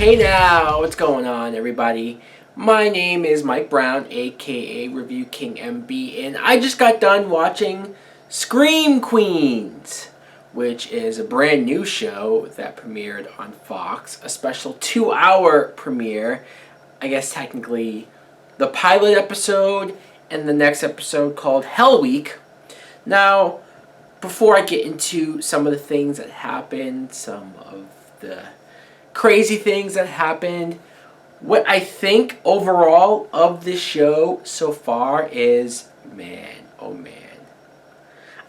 Hey now, what's going on, everybody? My name is Mike Brown, aka ReviewKingMB, and I just got done watching Scream Queens, which is a brand new show that premiered on Fox, a special 2-hour premiere. I guess technically the pilot episode and the next episode called Hell Week. Now, before I get into some of the things that happened, some of the crazy things that happened, what I think overall of this show so far is, man, oh man,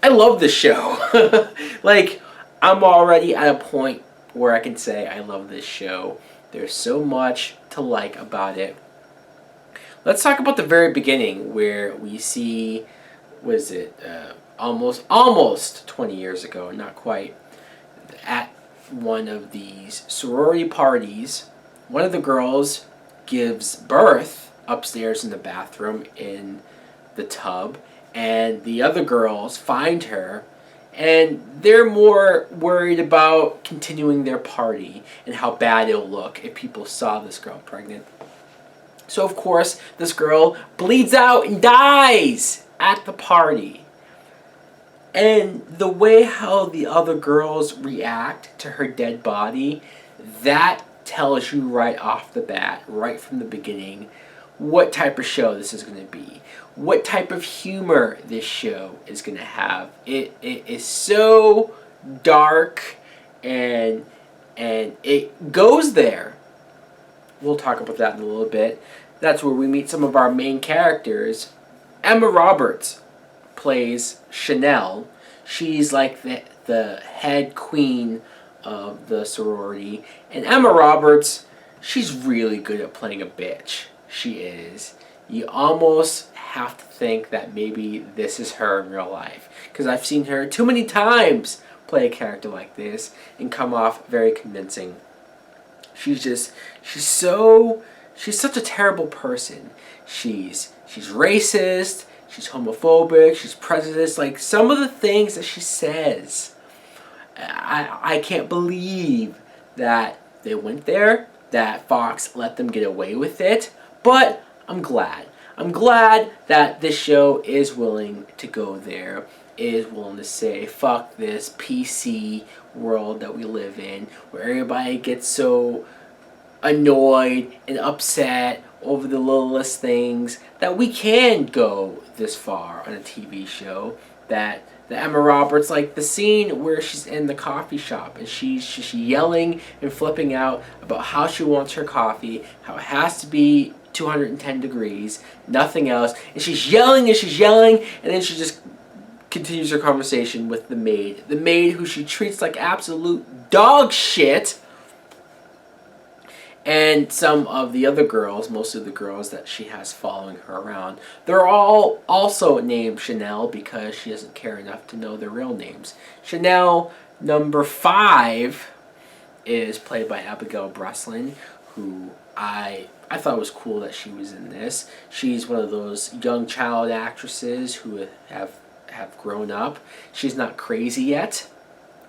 I love this show. Like, I'm already at a point where I can say I love this show. There's so much to like about it. Let's talk about the very beginning, where we see, almost 20 years ago, not quite, at one of these sorority parties, one of the girls gives birth upstairs in the bathroom in the tub, and the other girls find her, and they're more worried about continuing their party and how bad it'll look if people saw this girl pregnant. So of course, this girl bleeds out and dies at the party. And the way how the other girls react to her dead body, that tells you right off the bat, right from the beginning, what type of show this is going to be. What type of humor this show is going to have. It is so dark, and it goes there. We'll talk about that in a little bit. That's where we meet some of our main characters. Emma Roberts plays Chanelle. She's like the head queen of the sorority. And Emma Roberts, she's really good at playing a bitch. She is. You almost have to think that maybe this is her in real life, because I've seen her too many times play a character like this and come off very convincing. She's such a terrible person. She's racist. She's homophobic. She's prejudiced. Like, some of the things that she says, I can't believe that they went there, that Fox let them get away with it. But I'm glad. I'm glad that this show is willing to go there, is willing to say, fuck this PC world that we live in, where everybody gets so annoyed and upset over the littlest things, that we can go this far on a TV show. That the Emma Roberts, like the scene where she's in the coffee shop and she's yelling and flipping out about how she wants her coffee, how it has to be 210 degrees, nothing else, and she's yelling, and then she just continues her conversation with the maid who she treats like absolute dog shit. And some of the other girls, most of the girls that she has following her around, they're all also named Chanelle because she doesn't care enough to know their real names. Chanelle number 5 is played by Abigail Breslin, who I thought it was cool that she was in this. She's one of those young child actresses who have grown up. She's not crazy yet,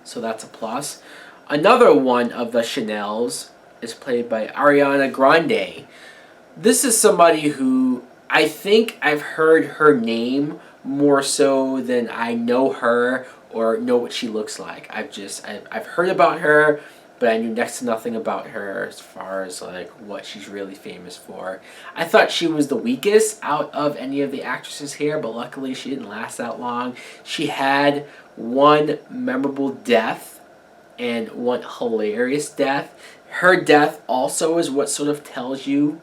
so that's a plus. Another one of the Chanelles is played by Ariana Grande. This is somebody who I think I've heard her name more so than I know her or know what she looks like. I've heard about her, but I knew next to nothing about her as far as like what she's really famous for. I thought she was the weakest out of any of the actresses here, but luckily she didn't last that long. She had one memorable death and one hilarious death. Her death also is what sort of tells you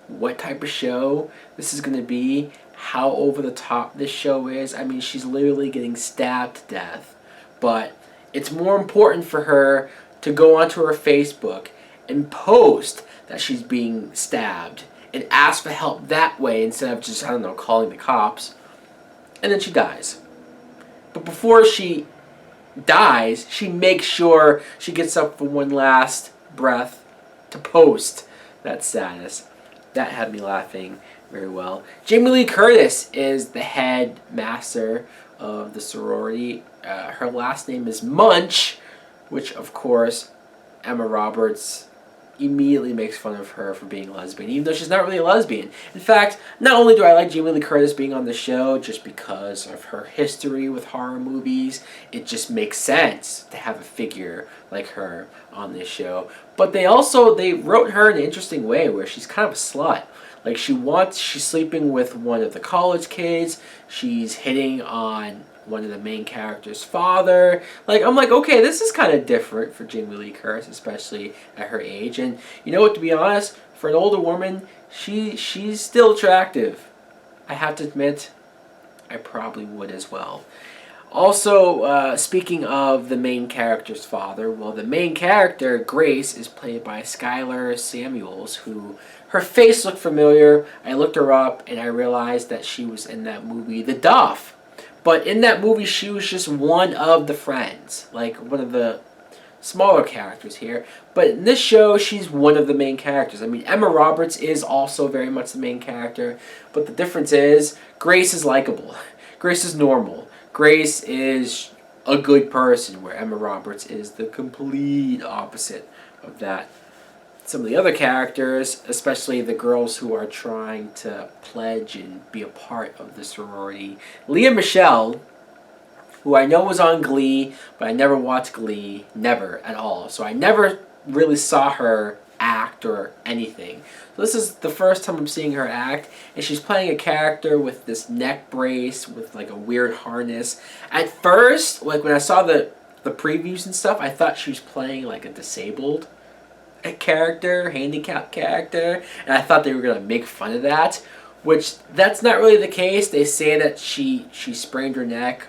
what type of show this is going to be, how over the top this show is. I mean, she's literally getting stabbed to death, but it's more important for her to go onto her Facebook and post that she's being stabbed and ask for help that way instead of just, I don't know, calling the cops. And then she dies. But before she dies, she makes sure she gets up for one last breath to post that status. That had me laughing very well. Jamie Lee Curtis is the head master of the sorority. Her last name is Munch, which of course Emma Roberts immediately makes fun of her for being a lesbian, even though she's not really a lesbian. In fact, not only do I like Jamie Lee Curtis being on the show just because of her history with horror movies, it just makes sense to have a figure like her on this show, but they wrote her in an interesting way where she's kind of a slut. Like, she's sleeping with one of the college kids, she's hitting on one of the main character's father. Like, I'm like, okay, this is kind of different for Jamie Lee Curtis, especially at her age. And you know what, to be honest, for an older woman, she's still attractive. I have to admit, I probably would as well. Also, speaking of the main character's father, well, the main character, Grace, is played by Skylar Samuels, who, her face looked familiar. I looked her up and I realized that she was in that movie, The Duff. But in that movie, she was just one of the friends, like one of the smaller characters here. But in this show, she's one of the main characters. I mean, Emma Roberts is also very much the main character, but the difference is Grace is likable. Grace is normal. Grace is a good person, where Emma Roberts is the complete opposite of that. Some of the other characters, especially the girls who are trying to pledge and be a part of the sorority. Lea Michele, who I know was on Glee, but I never watched Glee, never at all. So I never really saw her act or anything. So this is the first time I'm seeing her act, and she's playing a character with this neck brace, with like a weird harness. At first, like when I saw the previews and stuff, I thought she was playing like a disabled character, handicapped character, and I thought they were gonna make fun of that, which that's not really the case. They say that she sprained her neck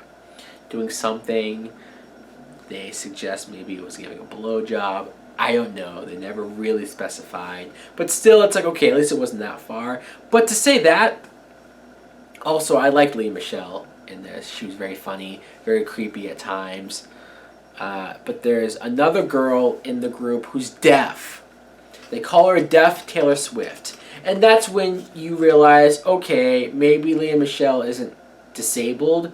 doing something. They suggest maybe it was giving a blowjob. I don't know. They never really specified, but still, it's like, okay, at least it wasn't that far. But to say that, also I liked Lea Michele in this. She was very funny, very creepy at times. But there's another girl in the group who's deaf. They call her deaf Taylor Swift. And that's when you realize, okay, maybe Lea Michele isn't disabled,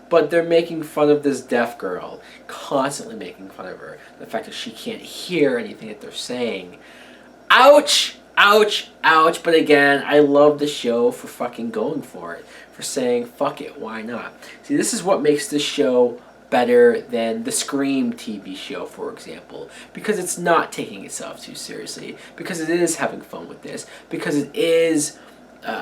but they're making fun of this deaf girl. Constantly making fun of her. The fact that she can't hear anything that they're saying. Ouch! Ouch! Ouch! But again, I love the show for fucking going for it. For saying, fuck it, why not? See, this is what makes this show better than the Scream TV show, for example, because it's not taking itself too seriously, because it is having fun with this, because it is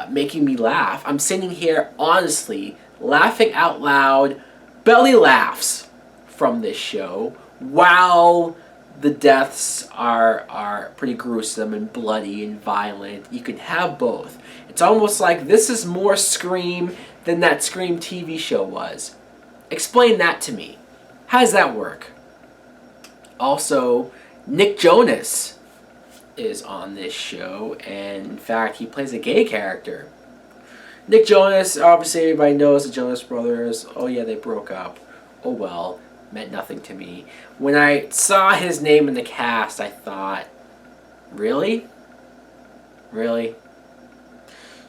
making me laugh. I'm sitting here honestly laughing out loud, belly laughs from this show, while the deaths are pretty gruesome and bloody and violent. You can have both. It's almost like this is more Scream than that Scream TV show was. Explain that to me. How does that work? Also, Nick Jonas is on this show, and in fact, he plays a gay character. Nick Jonas, obviously everybody knows the Jonas Brothers. Oh yeah, they broke up. Oh well, meant nothing to me. When I saw his name in the cast, I thought, really? Really?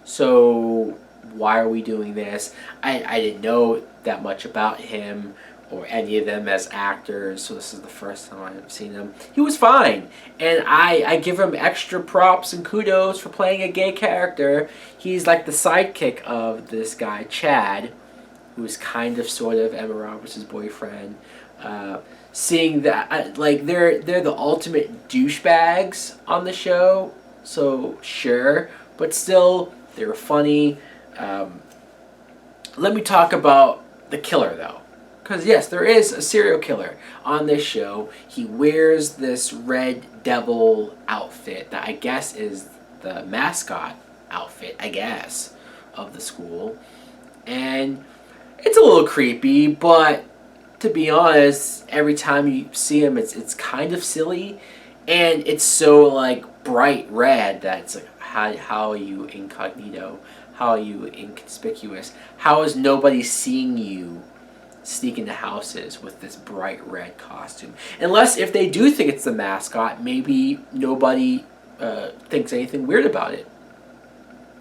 So, why are we doing this? I didn't know that much about him or any of them as actors, so this is the first time I've seen him. He was fine, and I give him extra props and kudos for playing a gay character. He's like the sidekick of this guy, Chad, who's kind of sort of Emma Roberts' boyfriend. Seeing that, like, they're the ultimate douchebags on the show, so sure, but still, they were funny. Let me talk about the killer, though. Because, yes, there is a serial killer on this show. He wears this red devil outfit that I guess is the mascot outfit, I guess, of the school. And it's a little creepy, but to be honest, every time you see him, it's kind of silly. And it's so, like, bright red that it's like, how are you incognito? How are you inconspicuous? How is nobody seeing you sneak into houses with this bright red costume? Unless if they do think it's the mascot, maybe nobody thinks anything weird about it.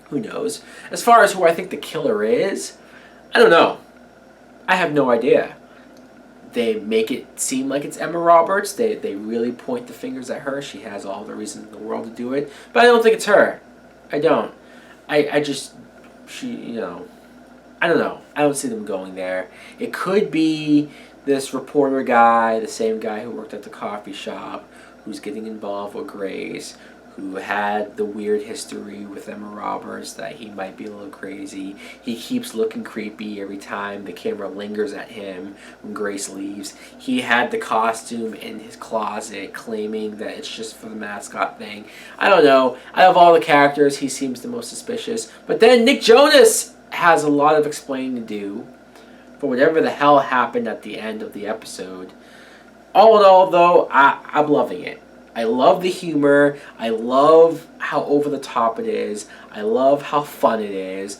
Who knows? As far as who I think the killer is, I don't know. I have no idea. They make it seem like it's Emma Roberts. They really point the fingers at her. She has all the reason in the world to do it. But I don't think it's her. I don't. I just, I don't know. I don't see them going there. It could be this reporter guy, the same guy who worked at the coffee shop, who's getting involved with Grace, who had the weird history with Emma Roberts, that he might be a little crazy. He keeps looking creepy every time the camera lingers at him when Grace leaves. He had the costume in his closet, claiming that it's just for the mascot thing. I don't know. Out of all the characters, he seems the most suspicious. But then Nick Jonas has a lot of explaining to do for whatever the hell happened at the end of the episode. All in all, though, I'm loving it. I love the humor. I love how over the top it is. I love how fun it is.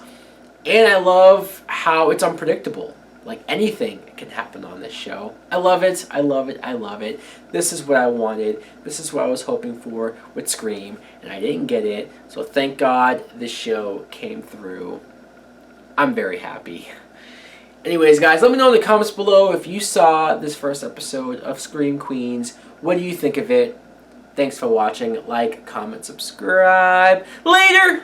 And I love how it's unpredictable. Like, anything can happen on this show. I love it. I love it. I love it. This is what I wanted. This is what I was hoping for with Scream. And I didn't get it. So thank God this show came through. I'm very happy. Anyways, guys, let me know in the comments below if you saw this first episode of Scream Queens. What do you think of it? Thanks for watching. Like, comment, subscribe. Later!